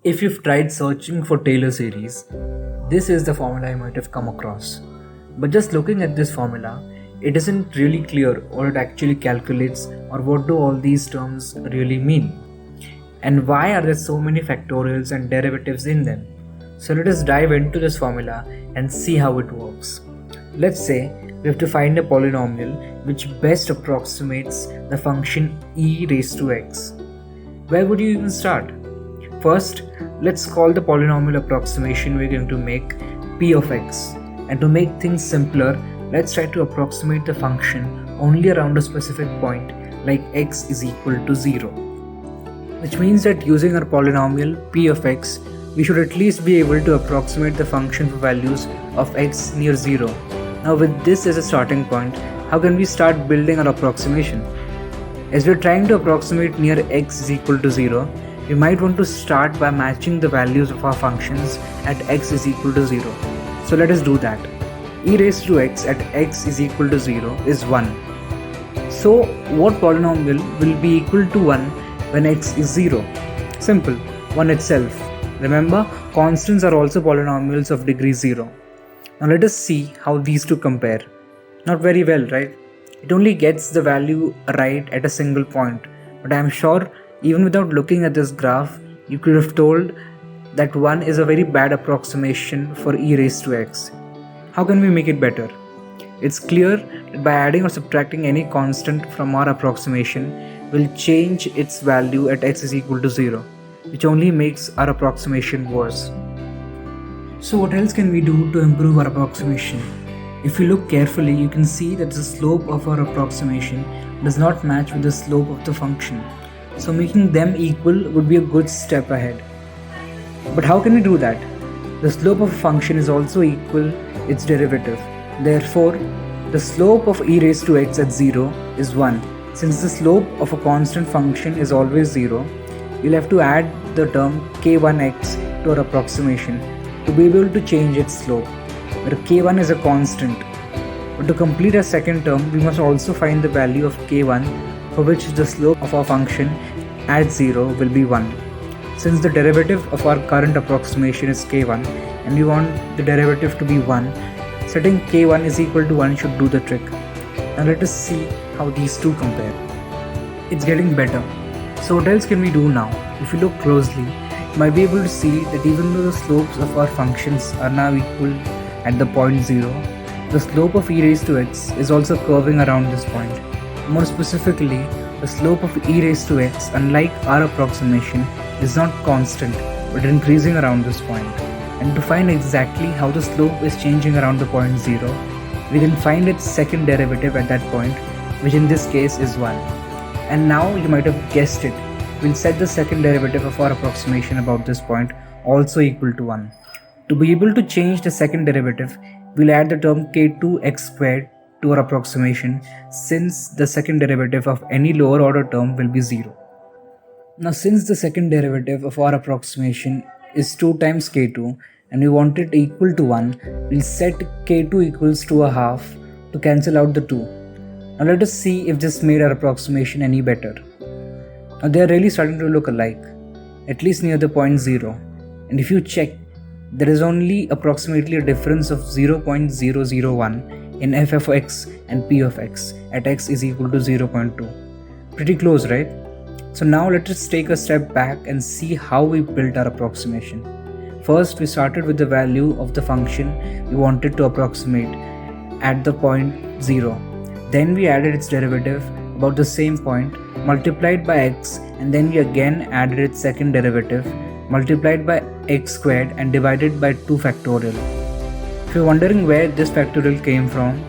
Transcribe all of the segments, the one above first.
If you've tried searching for Taylor series, this is the formula you might have come across. But just looking at this formula, it isn't really clear what it actually calculates or what do all these terms really mean. And why are there so many factorials and derivatives in them? So let us dive into this formula and see how it works. Let's say we have to find a polynomial which best approximates the function e raised to x. Where would you even start? First, let's call the polynomial approximation we're going to make p of x. And to make things simpler, let's try to approximate the function only around a specific point like x is equal to 0. Which means that using our polynomial p of x, we should at least be able to approximate the function for values of x near 0. Now with this as a starting point, how can we start building our approximation? As we're trying to approximate near x is equal to 0, we might want to start by matching the values of our functions at x is equal to 0. So let us do that. E raised to x at x is equal to 0 is 1. So what polynomial will be equal to 1 when x is 0? Simple, 1 itself. Remember, constants are also polynomials of degree 0. Now let us see how these two compare. Not very well, right? It only gets the value right at a single point, but I am sure even without looking at this graph, you could have told that 1 is a very bad approximation for e raised to x. How can we make it better? It's clear that by adding or subtracting any constant from our approximation will change its value at x is equal to 0, which only makes our approximation worse. So what else can we do to improve our approximation? If you look carefully, you can see that the slope of our approximation does not match with the slope of the function. So making them equal would be a good step ahead. But how can we do that? The slope of a function is also equal its derivative. Therefore, the slope of e raised to x at 0 is 1. Since the slope of a constant function is always 0, we'll have to add the term k1x to our approximation to be able to change its slope, where k1 is a constant. But to complete our second term, we must also find the value of k1 for which the slope of our function at 0 will be 1. Since the derivative of our current approximation is k1 and we want the derivative to be 1, setting k1 is equal to 1 should do the trick. Now let us see how these two compare. It's getting better. So what else can we do now? If you look closely, you might be able to see that even though the slopes of our functions are now equal at the point 0, the slope of e raised to x is also curving around this point. More specifically, the slope of e raised to x, unlike our approximation, is not constant but increasing around this point. And to find exactly how the slope is changing around the point 0, we can find its second derivative at that point, which in this case is 1. And now you might have guessed it, we'll set the second derivative of our approximation about this point also equal to 1. To be able to change the second derivative, we'll add the term k2x squared to our approximation, since the second derivative of any lower order term will be 0. Now since the second derivative of our approximation is 2 times k2 and we want it equal to 1, we'll set k2 equals to a half to cancel out the 2. Now let us see if this made our approximation any better. Now they are really starting to look alike, at least near the point 0. And if you check, there is only approximately a difference of 0.001 in f of x and p of x at x is equal to 0.2. Pretty close, right? So now let us take a step back and see how we built our approximation. First, we started with the value of the function we wanted to approximate at the point 0. Then we added its derivative about the same point, multiplied by x, and then we again added its second derivative, multiplied by x squared and divided by 2 factorial. If you're wondering where this factorial came from,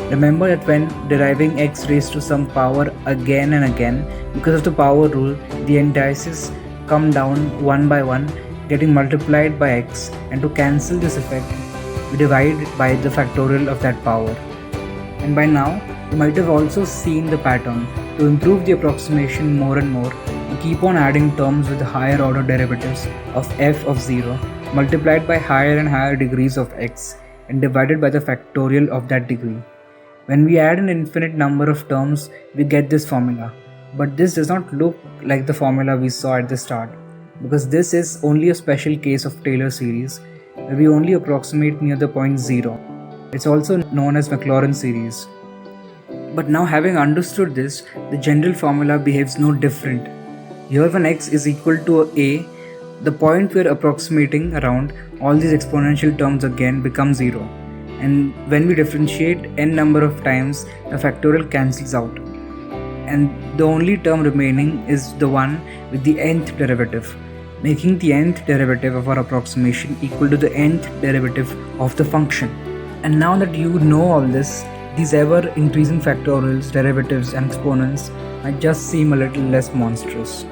remember that when deriving x raised to some power again and again, because of the power rule, the indices come down one by one, getting multiplied by x, and to cancel this effect, we divide by the factorial of that power. And by now, you might have also seen the pattern. To improve the approximation more and more, we keep on adding terms with higher order derivatives of f of 0 multiplied by higher and higher degrees of x and divided by the factorial of that degree. When we add an infinite number of terms, we get this formula. But this does not look like the formula we saw at the start. because this is only a special case of Taylor series where we only approximate near the point 0. It's also known as Maclaurin series. But now, having understood this, the general formula behaves no different. Here when x is equal to a, the point we're approximating around, all these exponential terms again become 0. And when we differentiate n number of times, the factorial cancels out. And the only term remaining is the one with the nth derivative, making the nth derivative of our approximation equal to the nth derivative of the function. And now that you know all this, these ever increasing factorials, derivatives and exponents might just seem a little less monstrous.